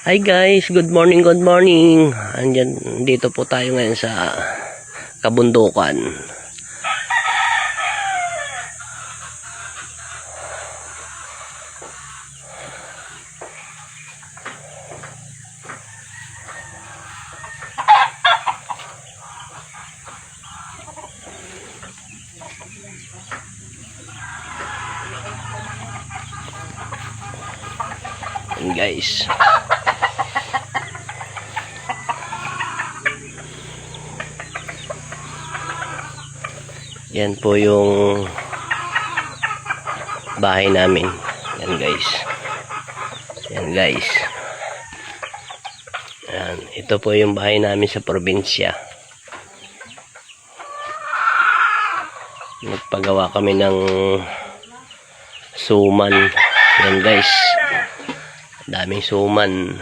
Hi guys, good morning, good morning. Dito po tayo ngayon sa kabundukan. Yan guys. Yan po yung bahay namin. Yan guys. Yan guys. Yan. Ito po yung bahay namin sa probinsya. Nagpagawa kami ng suman. Yan guys. Daming suman.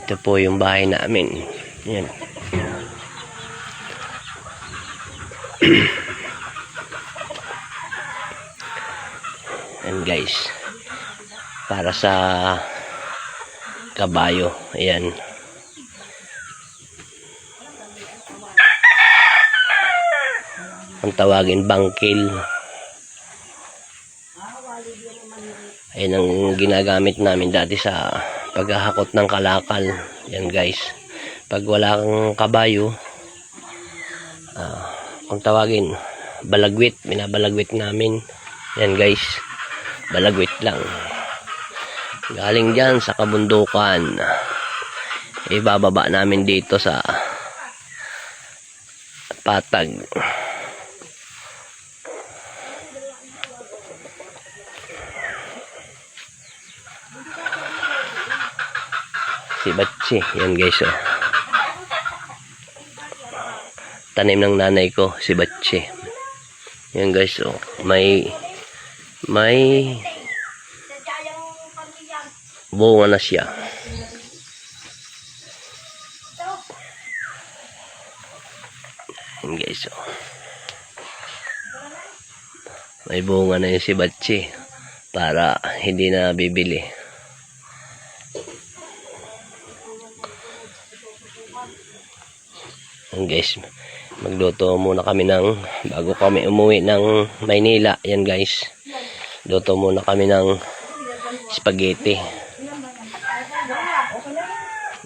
Ito po yung bahay namin. Yan. Yan guys. Para sa kabayo. Ayan. Ang tawagin bangkil. Ayan ang ginagamit namin dati sa paghahakot ng kalakal. Yan guys. Pag wala kang kabayo, ang tawagin balagwit. Binabalagwit namin. Yan guys. Balagwit lang. Galing dyan sa kabundukan. Ibababa namin dito sa patag. Si Batsi. Yan guys oh. Tanim ng nanay ko si Batsi. Yan guys oh. May bunga na siya. Yan guys oh. May bunga na yung si Batsi para hindi na bibili. Yan guys, magluto muna kami bago kami umuwi ng Maynila. Yan guys, luto muna kami ng spaghetti.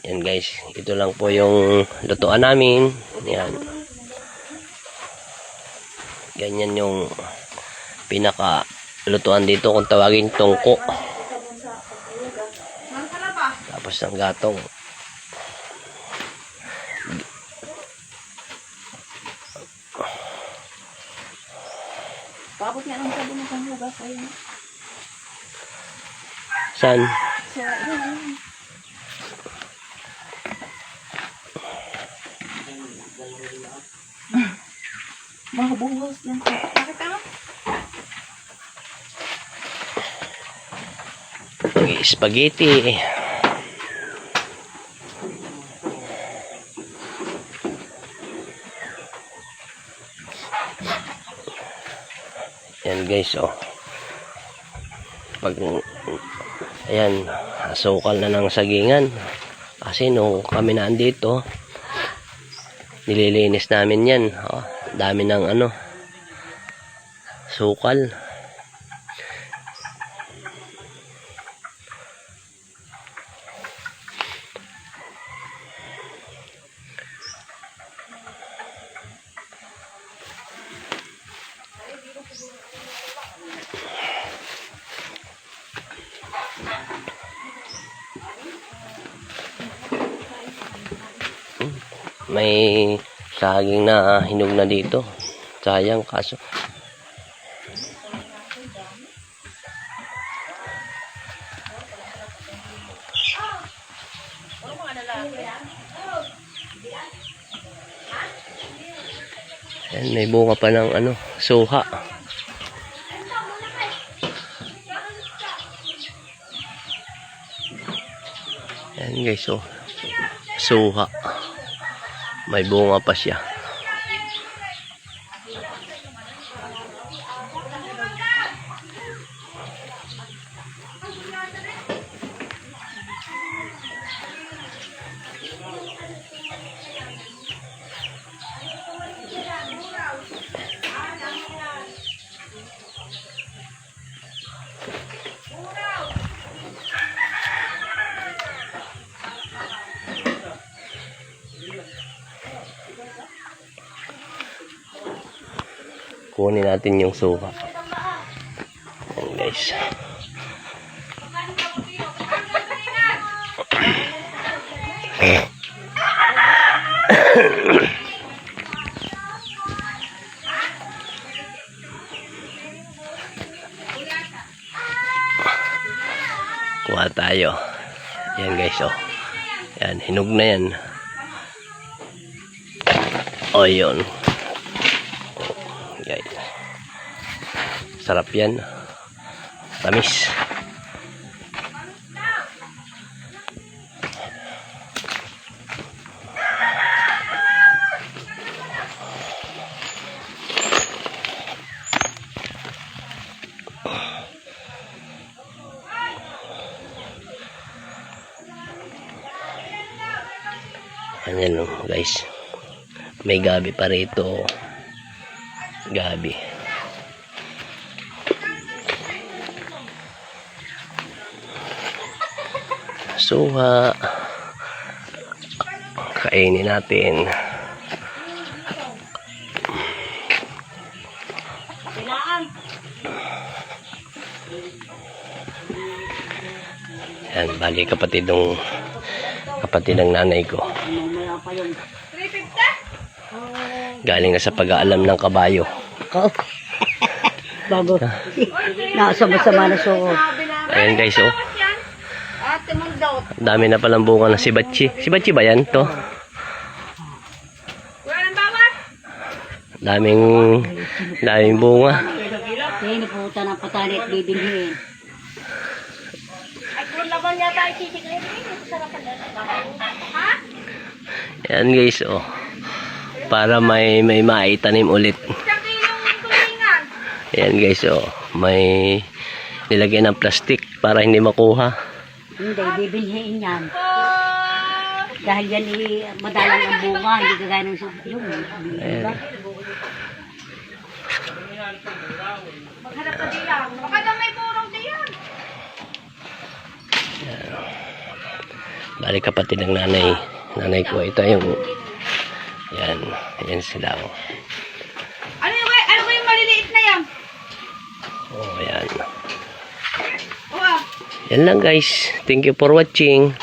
Yan guys, ito lang po yung lutuan namin. Yan. Ganyan yung pinaka lutuan dito kung tawagin tungko. Tapos ng gatong. Paabot nga lang sabi ng panghugas ayun. San? So, ayun. Mga buhos lang. Bakit ka? Spaghetti. Yan guys oh. Ayan, asukal na ng sagingan. Kasi nung kami na andito, nililinis namin yan. Oh, dami ng sukal. May saging na hinog na dito. Sayang kaso. Yan, may bunga pa ng suha. Ayan guys, oh. Suha. May bunga pa siya. Kunin natin yung suka. Ayan guys. Kuha tayo. Ayan guys, oh. Ayan, hinog na yan. O, yun. Guys. Sarap yan. Tamis. Ayan o guys. May gabi pa rito. Gabi. Suha. Kainin natin. Yan, bali kapatid ng nanay ko. Galing na sa pag-aalam ng kabayo. Oh. Bago. Nakasama-sama na so. Ayan guys, oh. Ate mong daw. Dami na palang bunga ng sibatchi. Sibatchi ba yan to? Wala nang bawat. Daming bunga. Kaya naputa ng patani at bibilhin. Ay, kung laban yata ay sisigay. Sarapan na. Ha? Ayan guys, oh. Para may maitanim ulit. Tsaka yung tulingan. Ayan guys, oh. May nilagyan ng plastic para hindi makuha. Hindi, bibilhin yan. Dahil yan madalang ang bunga, hindi kagaya ng yung. Diba? Maghanap ka diyan. Baka daw may burong diyan. Balik kapatid ng nanay ko. Ito yung yan sila, oh. Ano yung maliliit na yan? Oh, ayan. Oh, ah. Yan lang guys. Thank you for watching.